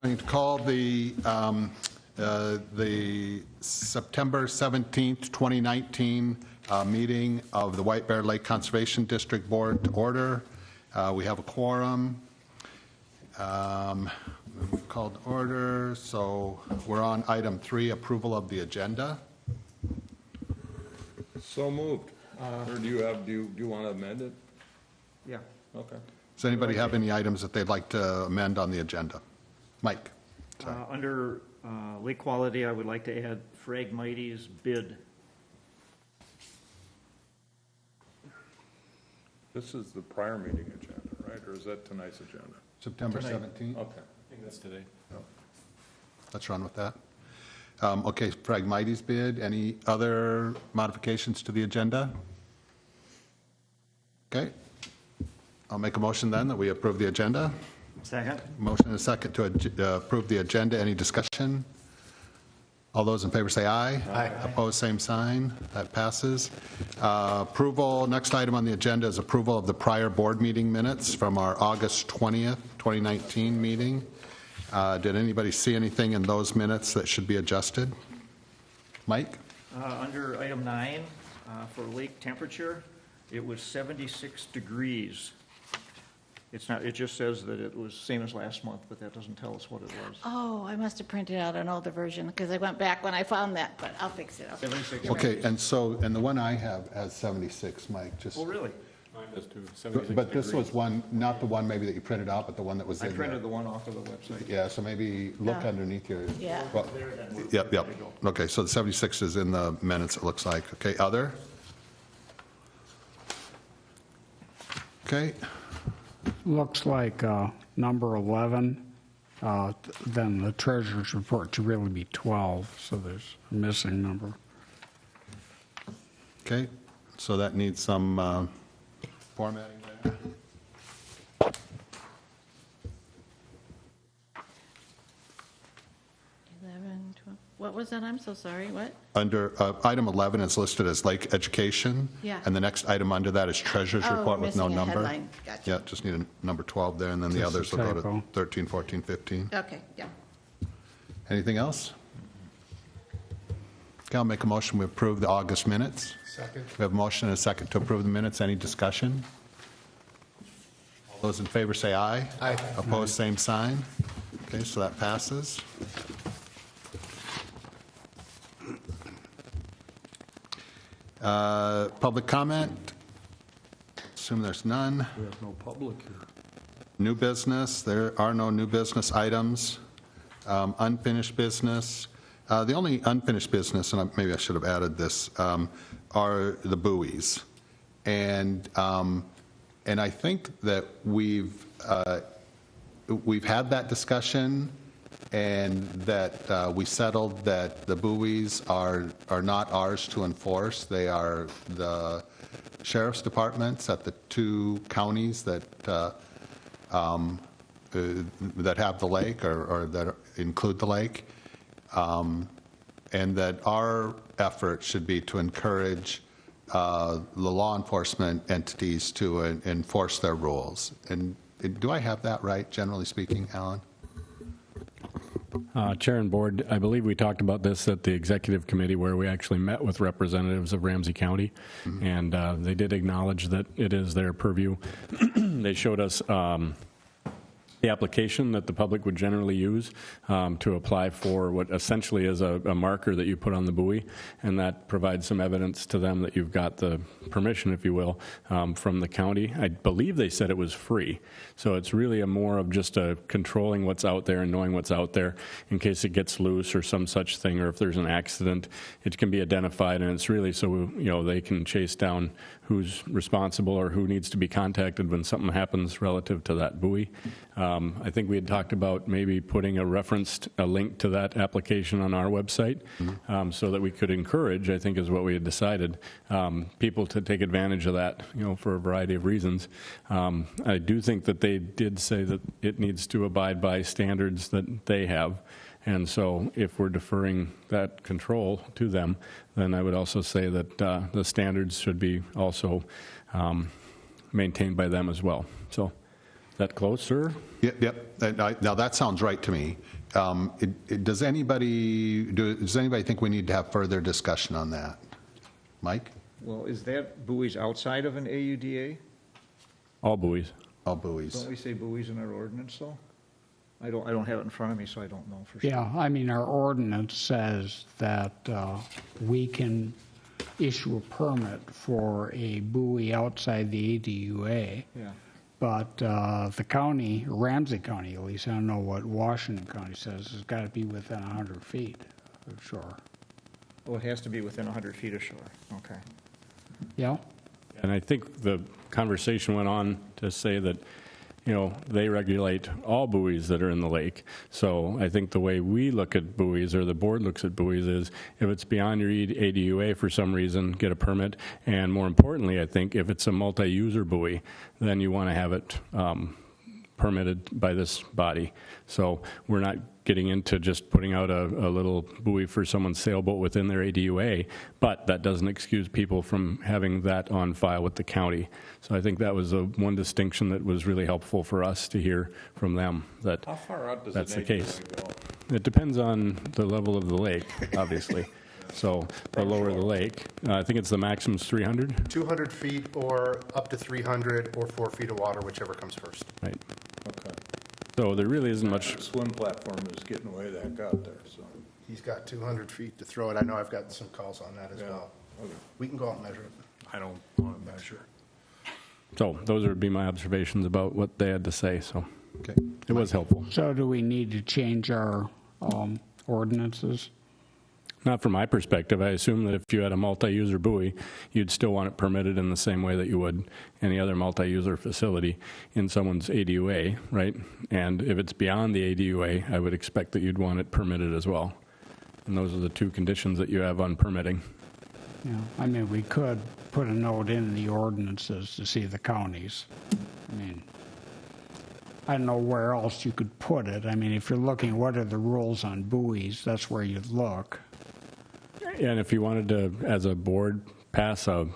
I'm going to call the September 17th, 2019 meeting of the White Bear Lake Conservation District Board to order. We have a quorum. We've called order, so we're on item 3, approval of the agenda. So moved. Or do you want to amend it? Yeah. Okay. Does anybody have any items that they'd like to amend on the agenda? Mike. Under lake quality, I would like to add Phragmites bid. This is the prior meeting agenda, right? Or is that tonight's agenda? September Tonight. 17th. Okay. I think that's today. Let's run with that. Okay, Phragmites bid. Any other modifications to the agenda? Okay. I'll make a motion then that we approve the agenda. Second. Motion and a second to approve the agenda. Any discussion? All those in favor say aye. Aye. Opposed, same sign. That passes. Approval, next item on the agenda is approval of the prior board meeting minutes from our August 20th, 2019 meeting. Did anybody see anything in those minutes that should be adjusted? Mike? Under item 9, for lake temperature, it was 76 degrees. It's not, it just says that it was same as last month, but that doesn't tell us what it was. Oh, I must have printed out an older version because I went back when I found that, but I'll fix it. 76. Okay, and so, and the one I have has 76, Mike, just. Oh, really? Mine does too. 76 But this degrees. was one, not the one maybe that you printed out, but the one that was I in printed there. the one off of the website. Yeah, so maybe look Yeah. underneath your. Yeah. Well, Yep, yep. Okay, so the 76 is in the minutes, it looks like. Okay, other? Okay, Looks like number 11, then the treasurer's report should really be 12, so there's a missing number. okay, so that needs some formatting there. What was that? I'm so sorry. What? Under item 11 is listed as lake education. Yeah. And the next item under that is treasurer's Oh, report we're with no missing a number. headline. Gotcha. Yeah, just need a number 12 there, and then the Just a others will go to typo. 13, 14, 15. Okay, yeah. Anything else? Okay, I'll make a motion, we approve the August minutes. Second. We have a motion and a second to approve the minutes. Any discussion? All those in favor say aye. Aye. Opposed, same sign. Okay, so that passes. Public comment? Assume there's none. We have no public here. New business, there are no new business items. Unfinished business. The only unfinished business, and maybe I should have added this, are the buoys. And I think that we've had that discussion, and that we settled that the buoys are not ours to enforce. They are the sheriff's departments at the 2 counties that have the lake or that include the lake, and that our effort should be to encourage the law enforcement entities to enforce their rules. And do I have that right, generally speaking, Alan? Chair and Board, I believe we talked about this at the Executive Committee where we actually met with representatives of Ramsey County, and they did acknowledge that it is their purview. They showed us the application that the public would generally use to apply for what essentially is a marker that you put on the buoy, and that provides some evidence to them that you've got the permission, if you will, from the county. I believe they said it was free, so it's really a more of just controlling what's out there and knowing what's out there in case it gets loose or some such thing, or if there's an accident, it can be identified, and it's really so they can chase down who's responsible or who needs to be contacted when something happens relative to that buoy. I think we had talked about maybe putting a link to that application on our website, so that we could encourage, I think is what we had decided, people to take advantage of that, for a variety of reasons. I do think that they did say that it needs to abide by standards that they have. And so if we're deferring that control to them, then I would also say that the standards should be also maintained by them as well. So that close, sir? Yep. Now, that sounds right to me. Does anybody think we need to have further discussion on that? Mike? Well, is that buoys outside of an AUDA? All buoys. All buoys. Don't we say buoys in our ordinance, though? I don't have it in front of me, so I don't know for sure. Yeah, I mean, our ordinance says that we can issue a permit for a buoy outside the ADUA, Yeah. but the county, Ramsey County at least, I don't know what Washington County says, has got to be within 100 feet of shore. Oh, it has to be within 100 feet of shore. Okay. Yeah? And I think the conversation went on to say that, you know, they regulate all buoys that are in the lake. So I think the way we look at buoys, or the board looks at buoys, is if it's beyond your ADUA for some reason, get a permit. And more importantly, I think if it's a multi-user buoy, then you want to have it permitted by this body. So we're not getting into just putting out a little buoy for someone's sailboat within their ADUA, but that doesn't excuse people from having that on file with the county. So I think that was one distinction that was really helpful for us to hear from them, that How far out does that's an the case. ADUA go? It depends on the level of the lake, obviously. So the lower the lake, I think it's the maximum is 300, 200 feet or up to 300 or 4 feet of water, whichever comes first. right? Okay. So there really isn't much. The swim platform is getting way the heck out there, so. He's got 200 feet to throw it. I know I've gotten some calls on that as Yeah. well. Okay. We can go out and measure it. I don't want to measure. So those would be my observations about what they had to say, so Okay. it was helpful. So do we need to change our ordinances? Not from my perspective. I assume that if you had a multi-user buoy, you'd still want it permitted in the same way that you would any other multi-user facility in someone's ADUA, right? And if it's beyond the ADUA, I would expect that you'd want it permitted as well. And those are the two conditions that you have on permitting. Yeah, I mean, we could put a note in the ordinances to see the counties. I mean, I don't know where else you could put it. I mean, if you're looking, what are the rules on buoys, that's where you'd look. And if you wanted to, as a board, pass a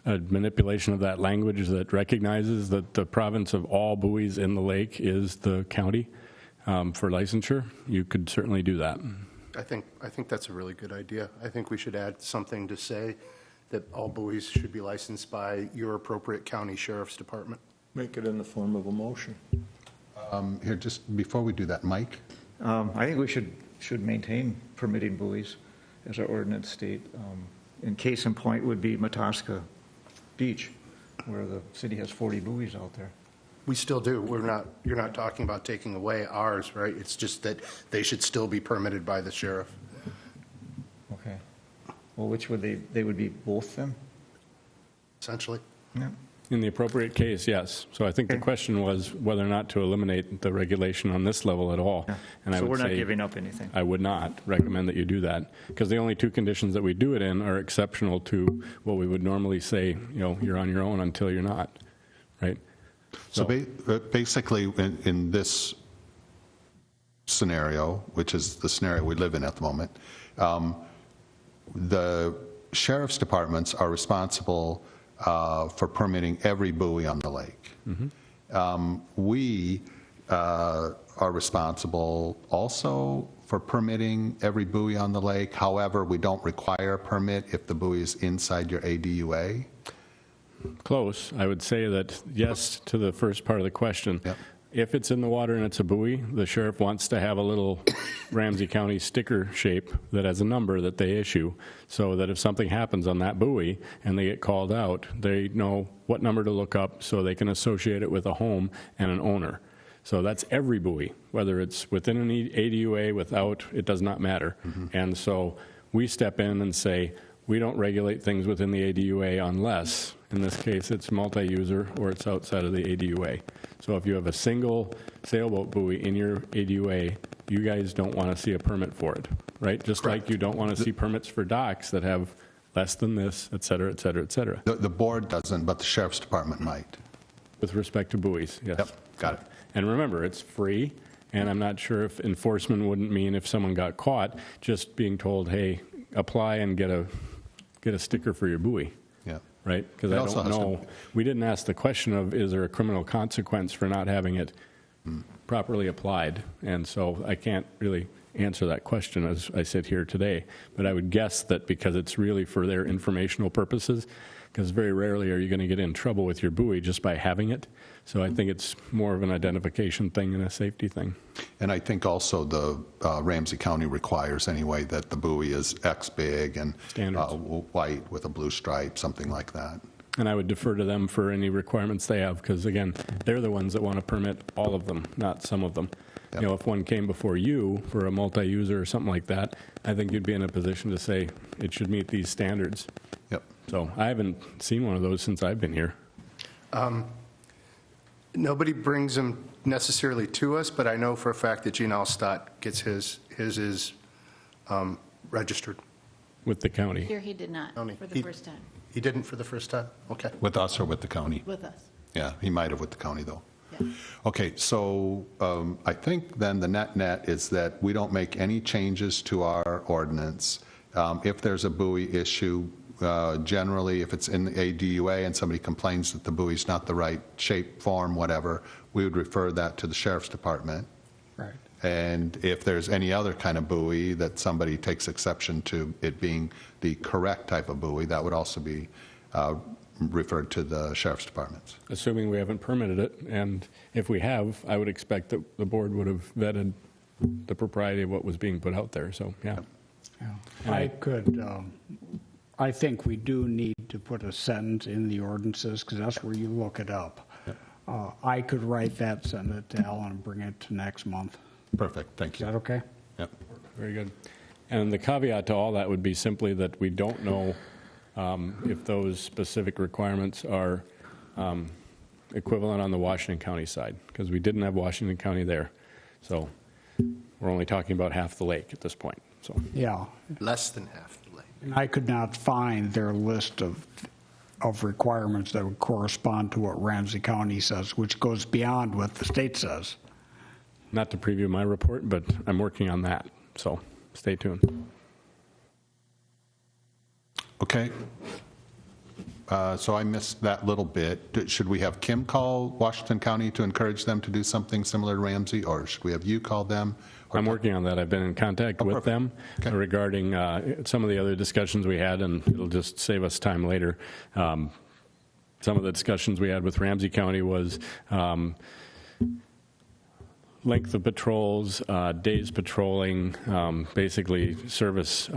manipulation of that language that recognizes that the province of all buoys in the lake is the county for licensure, you could certainly do that. I think that's a really good idea. I think we should add something to say that all buoys should be licensed by your appropriate county sheriff's department. Make it in the form of a motion. Here, just before we do that, Mike? I think we should maintain permitting buoys as our ordinance state. In case in point would be Mataska Beach, where the city has 40 buoys out there. We still do. You're not talking about taking away ours, right? It's just that they should still be permitted by the sheriff. Okay. Well, which would they would be both then? Essentially. Yeah. In the appropriate case, yes. So I think the Okay. question was whether or not to eliminate the regulation on this level at all. And I So would we're not say giving up anything. I would not recommend that you do that, because the only two conditions that we do it in are exceptional to what we would normally say, you know, you're on your own until you're not, right? So basically, in this scenario, which is the scenario we live in at the moment, the sheriff's departments are responsible for permitting every buoy on the lake. We are responsible also for permitting every buoy on the lake. However, we don't require a permit if the buoy is inside your ADUA. Close. I would say that yes to the first part of the question. Yep. If it's in the water and it's a buoy, the sheriff wants to have a little Ramsey County sticker shape that has a number that they issue, so that if something happens on that buoy and they get called out, they know what number to look up so they can associate it with a home and an owner. So that's every buoy, whether it's within an ADUA, without, it does not matter. And so we step in and say, we don't regulate things within the ADUA unless, in this case, it's multi-user or it's outside of the ADUA. So if you have a single sailboat buoy in your ADUA, you guys don't want to see a permit for it, right? Just like you don't want to see permits for docks that have less than this, et cetera, et cetera, et cetera. The board doesn't, but the sheriff's department might. With respect to buoys, yes. Yep, got it. And remember, it's free, and I'm not sure if enforcement wouldn't mean if someone got caught, just being told, hey, apply and get a sticker for your buoy. Yeah. right? Because It I also don't has to- know, we didn't ask the question of, is there a criminal consequence for not having it properly applied? And so I can't really answer that question as I sit here today. But I would guess that because it's really for their informational purposes, because very rarely are you going to get in trouble with your buoy just by having it. So I think it's more of an identification thing and a safety thing. And I think also the Ramsey County requires anyway that the buoy is X big and Standards. white with a blue stripe, something like that. And I would defer to them for any requirements they have, because again, they're the ones that want to permit all of them, not some of them. Yep. You know, if one came before you for a multi-user or something like that, I think you'd be in a position to say it should meet these standards. Yep. So I haven't seen one of those since I've been here. Nobody brings them necessarily to us, but I know for a fact that Gene Alstott gets his is registered. With the county. Here he did not, County. for the first time, He didn't for the first time? Okay. With us or with the county? with us. Yeah, he might have with the county, though. Yeah. Okay, so I think then the net is that we don't make any changes to our ordinance. If there's a buoy issue, generally, if it's in the ADUA and somebody complains that the buoy's not the right shape, form, whatever, we would refer that to the sheriff's department. Right. And if there's any other kind of buoy that somebody takes exception to it being the correct type of buoy, that would also be referred to the sheriff's departments. Assuming we haven't permitted it, and if we have, I would expect that the board would have vetted the propriety of what was being put out there, so, yeah. Yeah. I think we do need to put a sentence in the ordinances, because that's where you look it up. I could write that, send it to Alan, and bring it to next month. Perfect, thank Is you. that okay? Yep. Very good. And the caveat to all that would be simply that we don't know if those specific requirements are equivalent on the Washington County side, because we didn't have Washington County there. So we're only talking about half the lake at this point, so. Yeah. Less than half the lake. And I could not find their list of requirements that would correspond to what Ramsey County says, which goes beyond what the state says. Not to preview my report, but I'm working on that, so stay tuned. Okay. So I missed that little bit. Should we have Kim call Washington County to encourage them to do something similar to Ramsey, or should we have you call them? Or- I'm working on that. I've been in contact with perfect. them Okay. regarding some of the other discussions we had, and it'll just save us time later. Some of the discussions we had with Ramsey County was length of patrols, days patrolling, basically service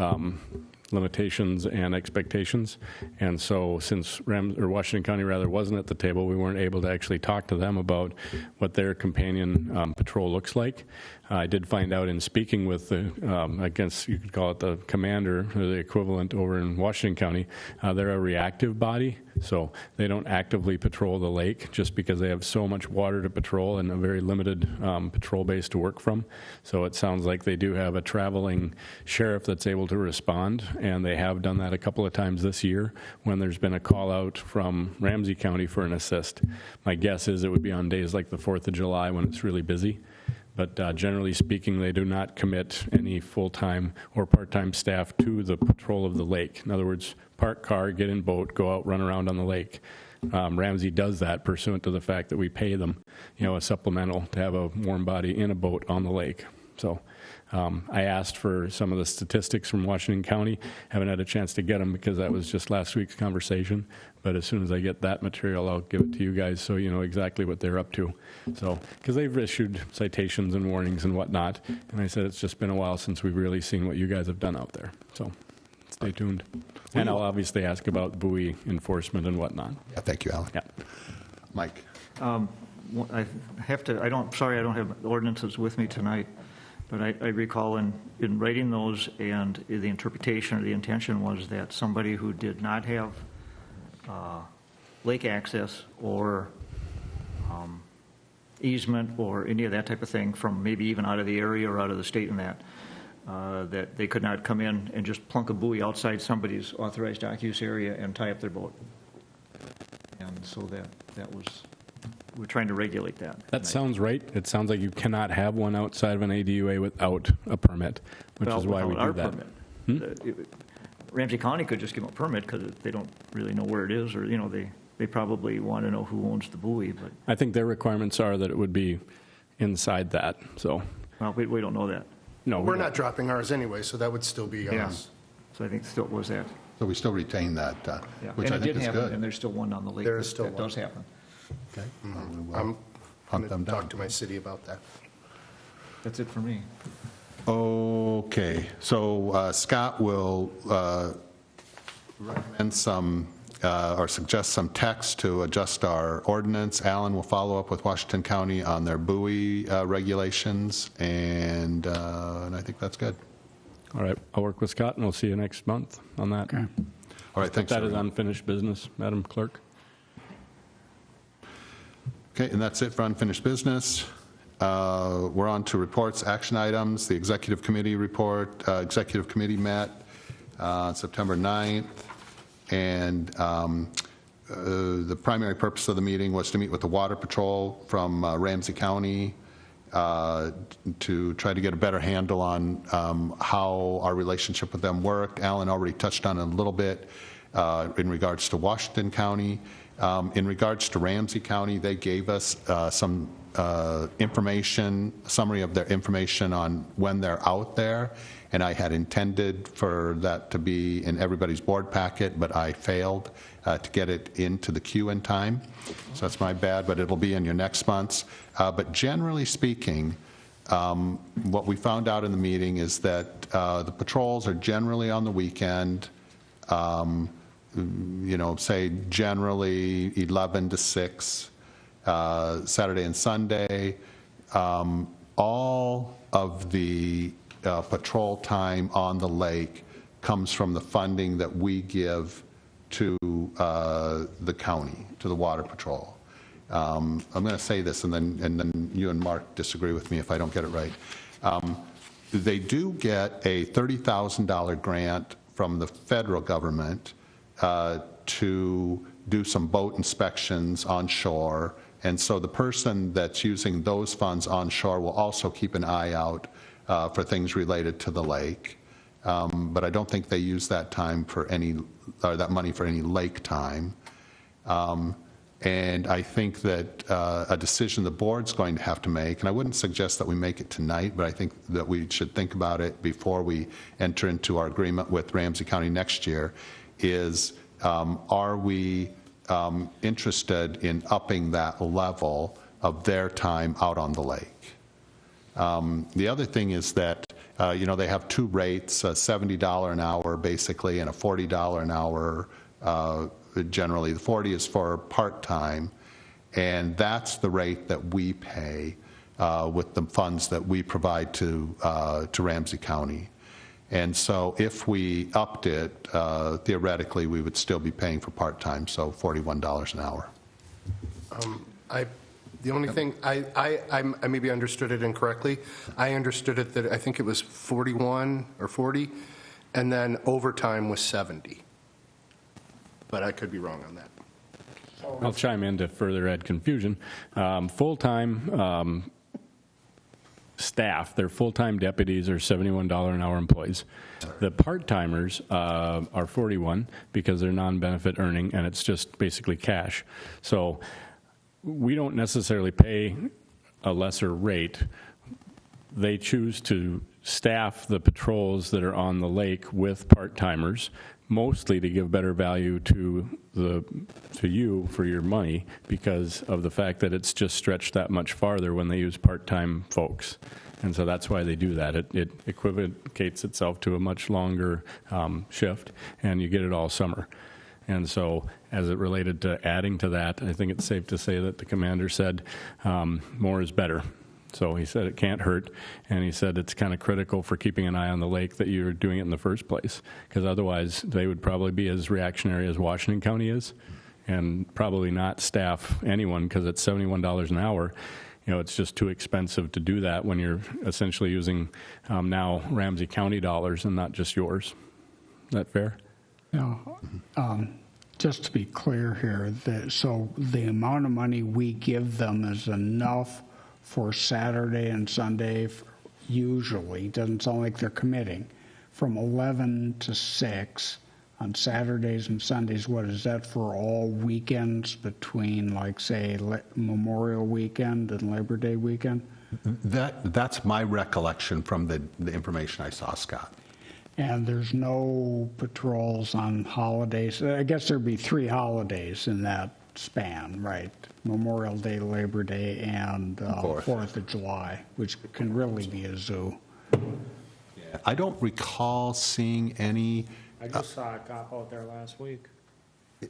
limitations and expectations. And so since Washington County rather wasn't at the table, we weren't able to actually talk to them about what their companion patrol looks like. I did find out in speaking with the, I guess you could call it the commander, or the equivalent over in Washington County, they're a reactive body, so they don't actively patrol the lake just because they have so much water to patrol and a very limited patrol base to work from. So it sounds like they do have a traveling sheriff that's able to respond, and they have done that a couple of times this year when there's been a call out from Ramsey County for an assist. My guess is it would be on days like the 4th of July when it's really busy. But generally speaking, they do not commit any full-time or part-time staff to the patrol of the lake. In other words, park car, get in boat, go out, run around on the lake. Ramsey does that pursuant to the fact that we pay them, a supplemental to have a warm body in a boat on the lake. So I asked for some of the statistics from Washington County. Haven't had a chance to get them because that was just last week's conversation. But as soon as I get that material, I'll give it to you guys so you know exactly what they're up to. So, because they've issued citations and warnings and whatnot. And I said it's just been a while since we've really seen what you guys have done out there. So stay tuned. And I'll obviously ask about buoy enforcement and whatnot. Yeah, thank you, Alan. Yeah. Mike? I don't have ordinances with me tonight, but I recall in writing those, and the interpretation or the intention was that somebody who did not have lake access or easement or any of that type of thing from maybe even out of the area or out of the state and that they could not come in and just plunk a buoy outside somebody's authorized dock use area and tie up their boat. And so that was, we're trying to regulate that. That sounds right. It sounds like you cannot have one outside of an ADUA without a permit, which is why we Without do our that. permit. Ramsey County could just give them a permit because they don't really know where it is, or, they probably want to know who owns the buoy, but, I think their requirements are that it would be inside that, so, well, we don't know that. no. we We're don't. not dropping ours anyway, so that would still be Yeah. us. So I think still was that. So we still retain that, Yeah. which I And it think did is happen, and good. there's still one on the lake. There is still that one. does happen. Okay. Well, we will I'm hunt going them to down. talk to my city about that. That's it for me. Okay, so Scott will recommend some, or suggest some text to adjust our ordinance. Alan will follow up with Washington County on their buoy regulations, and I think that's good. All right, I'll work with Scott, and we'll see you next month on that. Okay. All right, thanks, That is everyone. unfinished business, Madam Clerk. Okay, and that's it for unfinished business. We're on to reports, action items. The Executive Committee report, Executive Committee met September 9th, and the primary purpose of the meeting was to meet with the Water Patrol from Ramsey County to try to get a better handle on how our relationship with them worked. Alan already touched on it a little bit in regards to Washington County. In regards to Ramsey County, they gave us some information, summary of their information on when they're out there, and I had intended for that to be in everybody's board packet, but I failed to get it into the queue in time. So that's my bad, but it'll be in your next month's. But generally speaking, what we found out in the meeting is that the patrols are generally on the weekend, say generally 11 to 6, Saturday and Sunday. All of the patrol time on the lake comes from the funding that we give to the county, to the Water Patrol. I'm going to say this, and then you and Mark disagree with me if I don't get it right. They do get a $30,000 grant from the federal government to do some boat inspections on shore, and so the person that's using those funds on shore will also keep an eye out for things related to the lake. But I don't think they use that time for any, or that money for any lake time. And I think that a decision the board's going to have to make, and I wouldn't suggest that we make it tonight, but I think that we should think about it before we enter into our agreement with Ramsey County next year, is are we interested in upping that level of their time out on the lake? The other thing is that, they have two rates, a $70 an hour basically, and a $40 an hour generally. The 40 is for part-time, and that's the rate that we pay with the funds that we provide to Ramsey County. And so if we upped it, theoretically, we would still be paying for part-time, so $41 an hour. The only thing, I maybe understood it incorrectly. I understood it that I think it was 41 or 40, and then overtime was 70. But I could be wrong on that. I'll chime in to further add confusion. Full-time staff, their full-time deputies are $71 an hour employees. The part-timers are 41 because they're non-benefit earning, and it's just basically cash. So we don't necessarily pay a lesser rate. They choose to staff the patrols that are on the lake with part-timers, mostly to give better value to you for your money because of the fact that it's just stretched that much farther when they use part-time folks. And so that's why they do that. It equivocates itself to a much longer shift, and you get it all summer. And so as it related to adding to that, I think it's safe to say that the commander said more is better. So he said it can't hurt, and he said it's kind of critical for keeping an eye on the lake that you're doing it in the first place, because otherwise they would probably be as reactionary as Washington County is and probably not staff anyone because it's $71 an hour. It's just too expensive to do that when you're essentially using now Ramsey County dollars and not just yours. Is that fair? Just to be clear here, so the amount of money we give them is enough for Saturday and Sunday, usually, doesn't sound like they're committing, from 11 to 6, on Saturdays and Sundays, what is that for all weekends between, like, say, Memorial Weekend and Labor Day weekend? That's my recollection from the information I saw, Scott. And there's no patrols on holidays. I guess there'd be 3 holidays in that span, right? Memorial Day, Labor Day, and 4th of July, which can really be a zoo. I don't recall seeing any, I just saw a cop out there last week.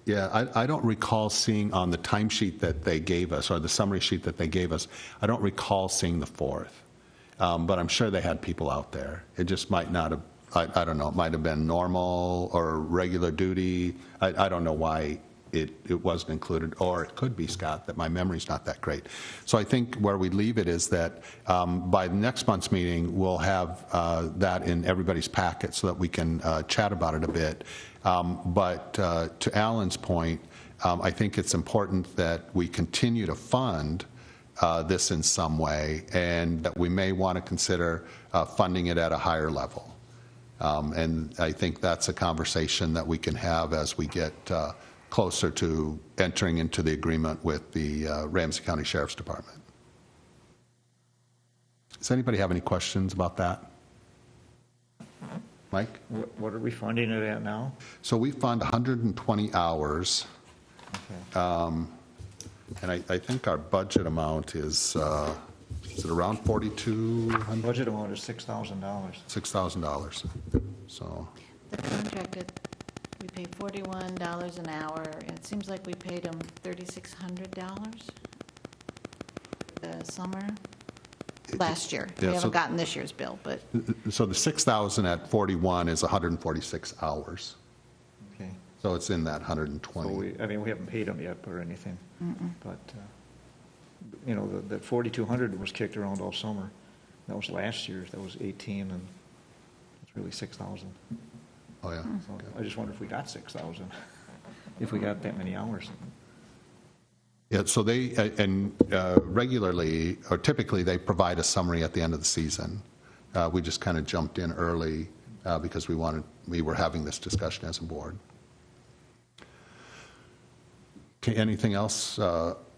I don't recall seeing on the timesheet that they gave us, or the summary sheet that they gave us, I don't recall seeing the 4th. But I'm sure they had people out there. It just might not have, I don't know, it might have been normal or regular duty. I don't know why it wasn't included, or it could be, Scott, that my memory's not that great. So I think where we leave it is that by next month's meeting, we'll have that in everybody's packet so that we can chat about it a bit. But to Alan's point, I think it's important that we continue to fund this in some way, and that we may want to consider funding it at a higher level. And I think that's a conversation that we can have as we get closer to entering into the agreement with the Ramsey County Sheriff's Department. Does anybody have any questions about that? Mike? What are we funding it at now? So we fund 120 hours, and I think our budget amount is it around $4,200? Budget amount is $6,000. $6,000. So, The contracted, we pay $41 an hour, and it seems like we paid them $3,600 the summer, last year. We Yeah, so- haven't gotten this year's bill, but so the 6,000 at 41 is 146 hours. Okay. So it's in that So 120. we haven't paid them yet or anything. But, that 4,200 was kicked around all summer. That was last year's, that was 18, and it's really 6,000. Oh, yeah. So I just wonder if we got 6,000, if we got that many hours. Yeah, so they, regularly, or typically, they provide a summary at the end of the season. We just kind of jumped in early because we were having this discussion as a board. Okay, anything else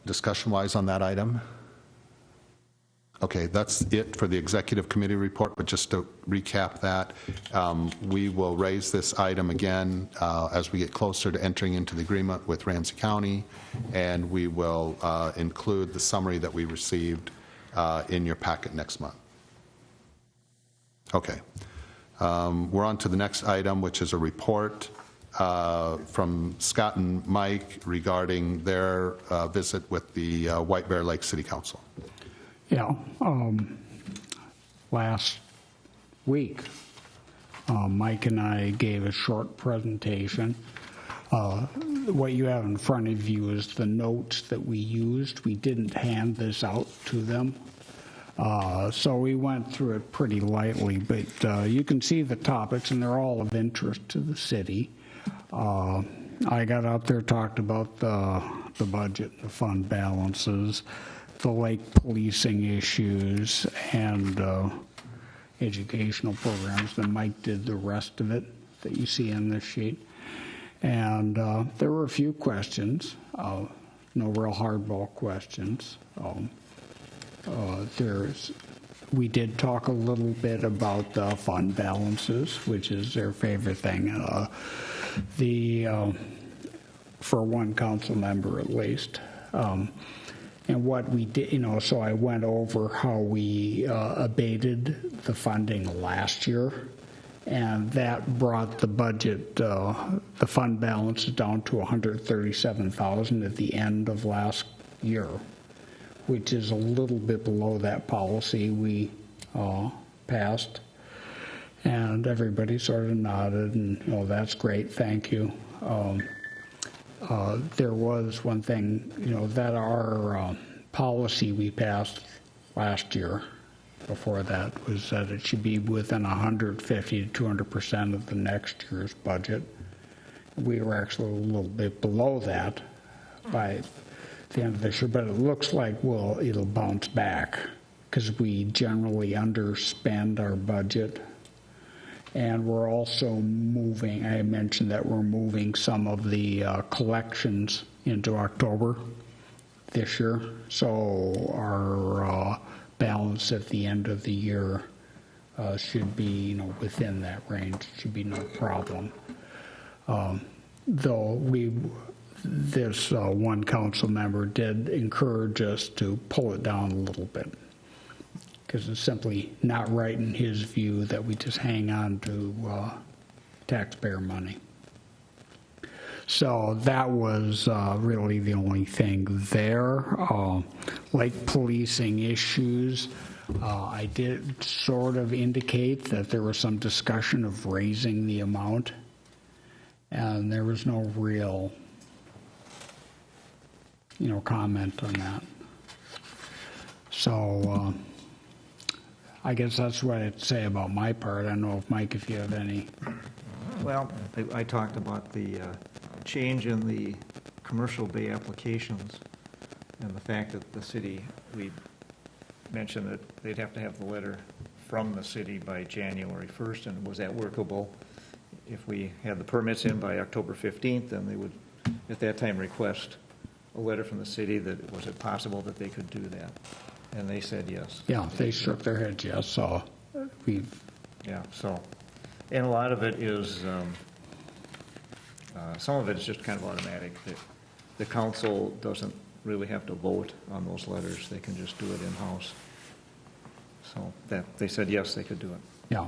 discussion-wise on that item? Okay, that's it for the executive committee report, but just to recap that, we will raise this item again as we get closer to entering into the agreement with Ramsey County, and we will include the summary that we received in your packet next month. Okay. We're on to the next item, which is a report from Scott and Mike regarding their visit with the White Bear Lake City Council. Yeah, last week, Mike and I gave a short presentation. What you have in front of you is the notes that we used. We didn't hand this out to them. So we went through it pretty lightly, but you can see the topics, and they're all of interest to the city. I got out there, talked about the budget, the fund balances, the lake policing issues, and educational programs. Then Mike did the rest of it that you see in this sheet. And there were a few questions, no real hardball questions. We did talk a little bit about the fund balances, which is their favorite thing. For one council member at least. And what we did, so I went over how we abated the funding last year, and that brought the budget, the fund balance down to $137,000 at the end of last year, which is a little bit below that policy we passed. And everybody sort of nodded, and that's great, thank you. There was one thing, that our policy we passed last year, before that, was that it should be within 150 to 200% of the next year's budget. We were actually a little bit below that by the end of this year, but it looks like it'll bounce back because we generally underspend our budget. And we're also moving, I mentioned that we're moving some of the collections into October this year. So our balance at the end of the year should be, within that range. Should be no problem. Though this one council member did encourage us to pull it down a little bit, because it's simply not right in his view that we just hang on to taxpayer money. So that was really the only thing there. Like policing issues, I did sort of indicate that there was some discussion of raising the amount, and there was no real, comment on that. So I guess that's what I'd say about my part. I don't know if, Mike, if you have any. Well, I talked about the change in the commercial bay applications and the fact that the city, we mentioned that they'd have to have the letter from the city by January 1st, and was that workable? If we had the permits in by October 15th, then they would, at that time, request a letter from the city that, was it possible that they could do that? And they said yes. Yeah, they shook their heads yes, so we've. Yeah, so, and a lot of it is, some of it is just kind of automatic. The council doesn't really have to vote on those letters. They can just do it in-house. So that, they said yes, they could do it. Yeah.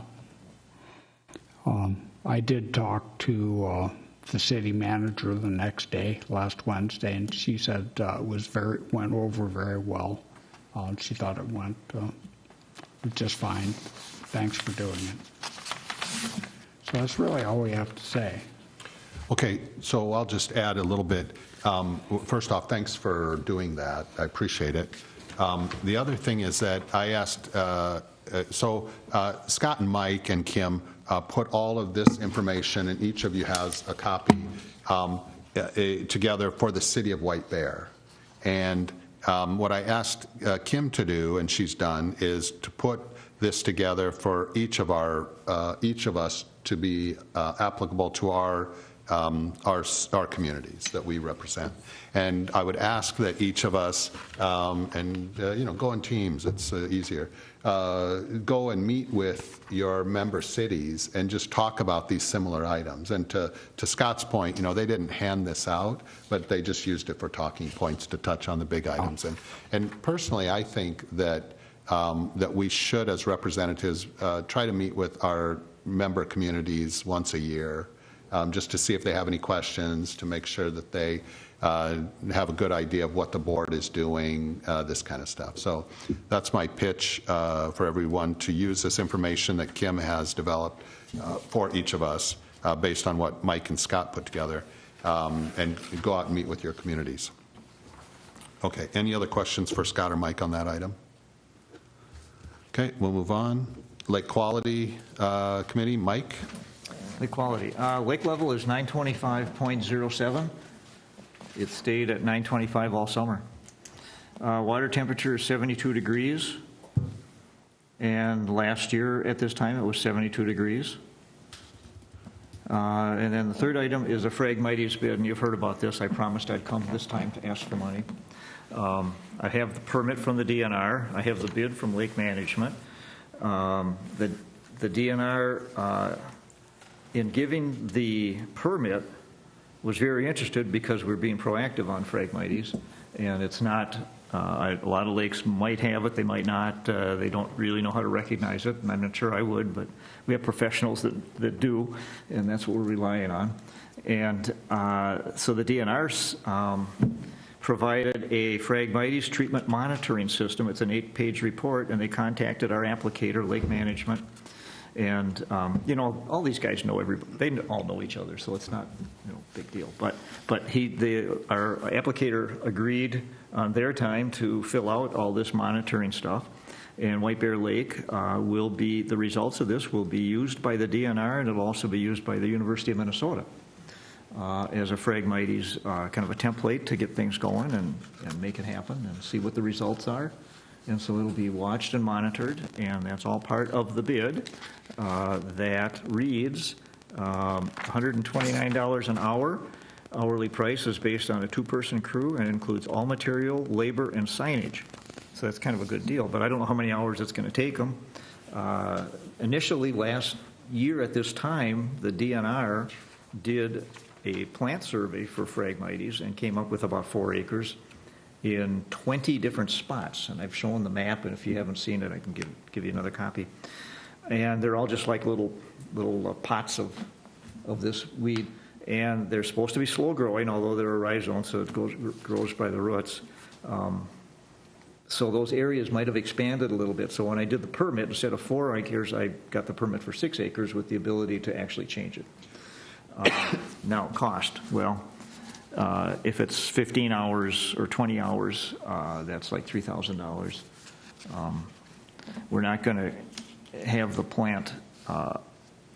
I did talk to the city manager the next day, last Wednesday, and she said it went over very well. She thought it went just fine. Thanks for doing it. So that's really all we have to say. Okay, so I'll just add a little bit. First off, thanks for doing that. I appreciate it. The other thing is that I asked, Scott and Mike and Kim put all of this information, and each of you has a copy, together for the city of White Bear. And what I asked Kim to do, and she's done, is to put this together for each of us to be applicable to our communities that we represent. And I would ask that each of us, go in teams, it's easier, go and meet with your member cities and just talk about these similar items. And to Scott's point, they didn't hand this out, but they just used it for talking points to touch on the big items. And personally, I think that we should, as representatives, try to meet with our member communities once a year, just to see if they have any questions, to make sure that they have a good idea of what the board is doing, this kind of stuff. So that's my pitch for everyone, to use this information that Kim has developed for each of us based on what Mike and Scott put together, and go out and meet with your communities. Okay, any other questions for Scott or Mike on that item? Okay, we'll move on. Lake Quality Committee, Mike? Lake quality. Lake level is 925.07. It stayed at 925 all summer. Water temperature is 72 degrees. And last year at this time it was 72 degrees. And then the third item is a Phragmites bid, and you've heard about this. I promised I'd come this time to ask for money. I have the permit from the DNR. I have the bid from Lake Management. The DNR, in giving the permit, was very interested because we're being proactive on Phragmites, and it's not, a lot of lakes might have it, they might not, they don't really know how to recognize it, and I'm not sure I would, but we have professionals that do, and that's what we're relying on. And so the DNR's provided a Phragmites treatment monitoring system. It's an 8-page report, and they contacted our applicator, Lake Management. And, all these guys know everybody. They all know each other, so it's not, big deal. But our applicator agreed on their time to fill out all this monitoring stuff. And White Bear Lake the results of this will be used by the DNR, and it'll also be used by the University of Minnesota as a Phragmites kind of a template to get things going and make it happen and see what the results are. and so it'll be watched and monitored, and that's all part of the bid. That reads $129 an hour. Hourly price is based on a two-person crew and includes all material, labor, and signage. So that's kind of a good deal, but I don't know how many hours it's going to take them. Initially, last year at this time, the DNR did a plant survey for Phragmites and came up with about 4 acres in 20 different spots. And I've shown the map, and if you haven't seen it, I can give you another copy. And they're all just like little pots of this weed. And they're supposed to be slow growing, although they're a rhizome, so it grows by the roots. So those areas might have expanded a little bit. So when I did the permit, instead of 4 acres, I got the permit for 6 acres with the ability to actually change it. Now, cost, well, if it's 15 hours or 20 hours, that's like $3,000. We're not going to have the plant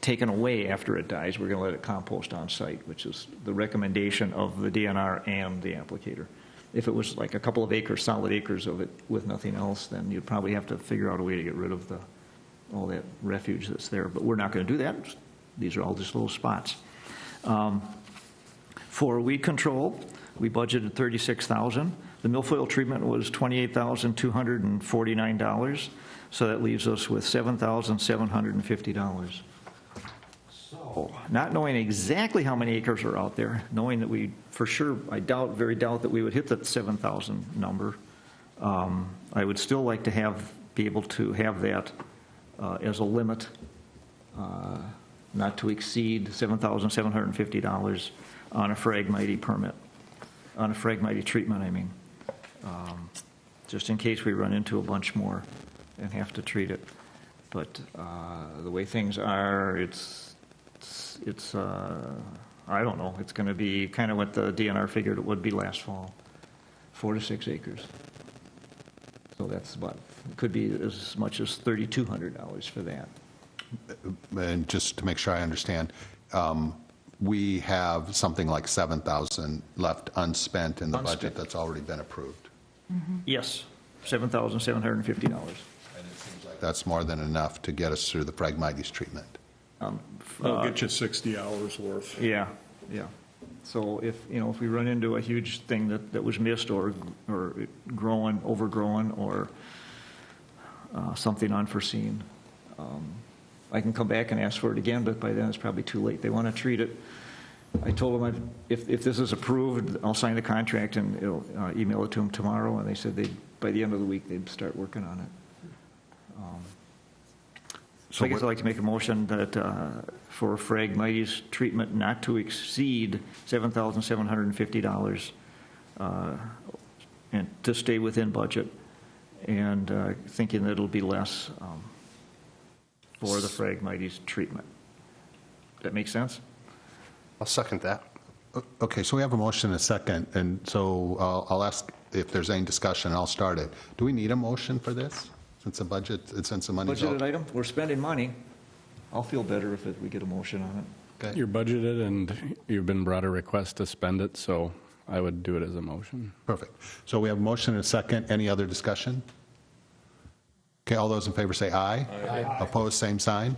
taken away after it dies. We're going to let it compost on site, which is the recommendation of the DNR and the applicator. If it was like a couple of acres, solid acres of it with nothing else, then you'd probably have to figure out a way to get rid of all that refuge that's there. But we're not going to do that. These are all just little spots. For weed control, we budgeted $36,000. The milfoil treatment was $28,249. So that leaves us with $7,750. So, not knowing exactly how many acres are out there, knowing that we, for sure, very doubt that we would hit that 7,000 number, I would still like to be able to have that as a limit, not to exceed $7,750 on a Phragmite permit, on a Phragmite treatment, I mean, just in case we run into a bunch more and have to treat it. But the way things are, I don't know, it's going to be kind of what the DNR figured it would be last fall, 4 to 6 acres. So that's about, it could be as much as $3,200 for that. And just to make sure I understand, we have something like 7,000 left unspent in the budget that's already been approved. Yes, $7,750. That's more than enough to get us through the Phragmites treatment. That'll get you 60 hours worth. Yeah. So if we run into a huge thing that was missed or overgrown, or something unforeseen, I can come back and ask for it again, but by then it's probably too late. They want to treat it. I told them if this is approved, I'll sign the contract and email it to them tomorrow, and they said by the end of the week they'd start working on it. So I guess I'd like to make a motion that for Phragmites treatment not to exceed $7,750 and to stay within budget, and thinking that it'll be less for the Phragmites treatment. That make sense? I'll second that. Okay, so we have a motion and a second, and so I'll ask if there's any discussion. I'll start it. Do we need a motion for this? Since the budget, since the money's Budgeted item, we're spending money. I'll feel better if we get a motion on it. Okay. You're budgeted, and you've been brought a request to spend it, so I would do it as a motion. Perfect. So we have a motion and a second. Any other discussion? Okay, all those in favor say aye. Aye. Opposed, same sign.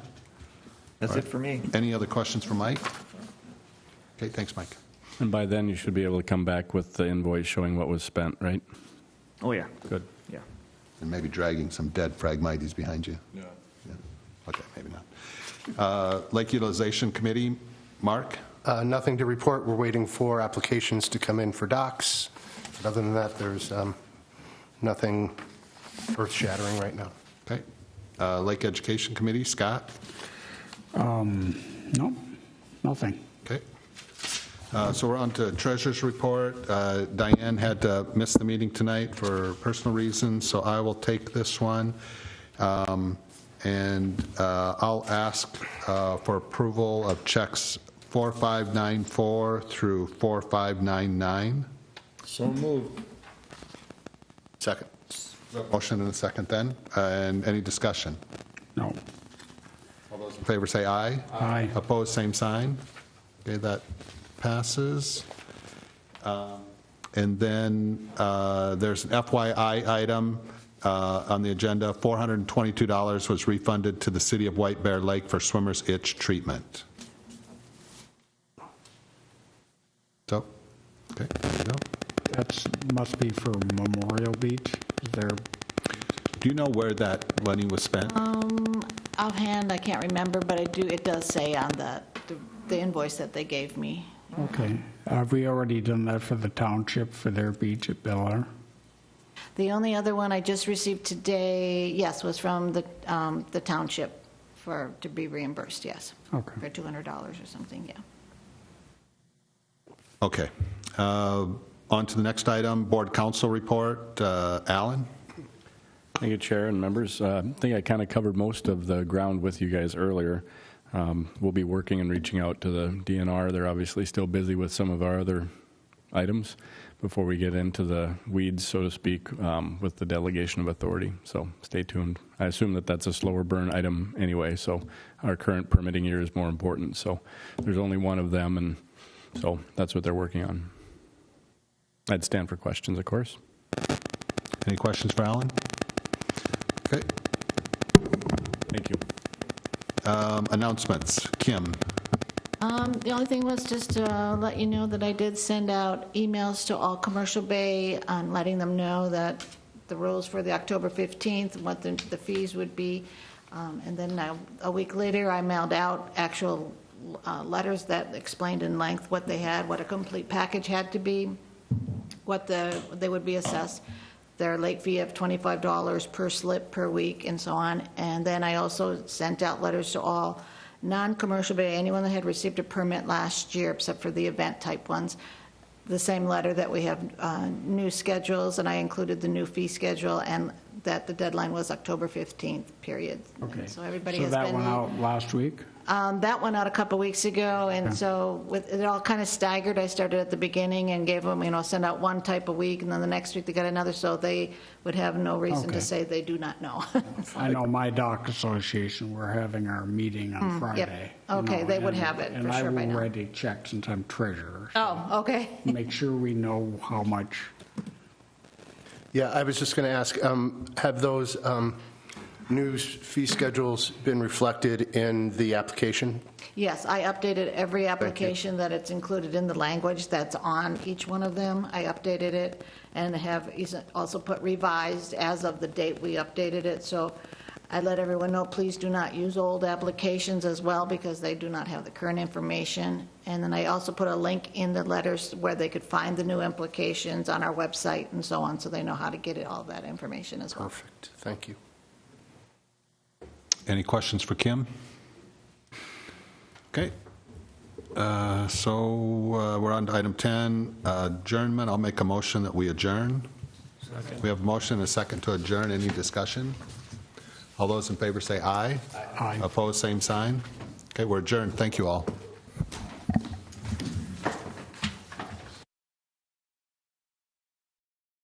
That's it for me. Any other questions for Mike? Okay, thanks, Mike. And by then, you should be able to come back with the invoice showing what was spent, right? Oh, yeah. Good. Yeah. And maybe dragging some dead Phragmites behind you. Yeah. Okay, maybe not. Lake Utilization Committee, Mark? Nothing to report. We're waiting for applications to come in for docks. But other than that, there's nothing earth-shattering right now. Okay. Lake Education Committee, Scott? No, nothing. Okay. So we're on to Treasurer's Report. Diane had to miss the meeting tonight for personal reasons, so I will take this one. And I'll ask for approval of checks 4594 through 4599. So moved. Second. Motion and a second then. And any discussion? No. All those in favor say aye. Aye. Opposed, same sign. Okay, that passes. And then there's an FYI item. on the agenda, $422 was refunded to the city of White Bear Lake for swimmer's itch treatment. So, okay, there you go. That must be for Memorial Beach. Is there, Do you know where that money was spent? Offhand, I can't remember, but it does say on the invoice that they gave me. okay. Have we already done that for the township, for their beach at Bel Air? The only other one I just received today, yes, was from the township to be reimbursed, yes. Okay. For $200 or something, yeah. Okay. On to the next item, board council report. Alan? Thank you, Chair and members. I think I kind of covered most of the ground with you guys earlier. We'll be working and reaching out to the DNR. They're obviously still busy with some of our other items before we get into the weeds, so to speak, with the delegation of authority. So stay tuned. I assume that that's a slower burn item anyway, so our current permitting year is more important. So there's only one of them, and so that's what they're working on. I'd stand for questions, of course. Any questions for Alan? Okay. Thank you. Announcements. Kim? The only thing was just to let you know that I did send out emails to all Commercial Bay on letting them know that the rules for the October 15th, what the fees would be. And then a week later, I mailed out actual letters that explained in length what they had, what a complete package had to be, what they would be assessed, their late fee of $25 per slip per week, and so on. And then I also sent out letters to all non-commercial bay, anyone that had received a permit last year, except for the event-type ones, the same letter that we have new schedules, and I included the new fee schedule, and that the deadline was October 15th, period. Okay. And so everybody So has that been... went out last week? That went out a couple weeks ago, and so with it all kind of staggered, I started at the beginning and gave them, send out one type a week, and then the next week they got another, so they would have no reason Okay. to say they do not know. I know my dock association, we're having our meeting on Friday. Okay, they would and- have it for And sure by I've now. already checked since I'm treasurer. so Oh, okay. Make sure we know how much. Yeah, I was just going to ask, have those new fee schedules been reflected in the application? Yes, I updated every application that it's included in the language that's on each one of them. I updated it and have also put revised as of the date we updated it. So I let everyone know, please do not use old applications as well, because they do not have the current information. And then I also put a link in the letters where they could find the new implications on our website and so on, so they know how to get all that information as well. Perfect, thank you. Any questions for Kim? Okay. So we're on to item 10, adjournment. I'll make a motion that we adjourn. We have a motion and a second to adjourn. Any discussion? All those in favor say aye. Aye. Opposed, same sign. Okay, we're adjourned. Thank you all.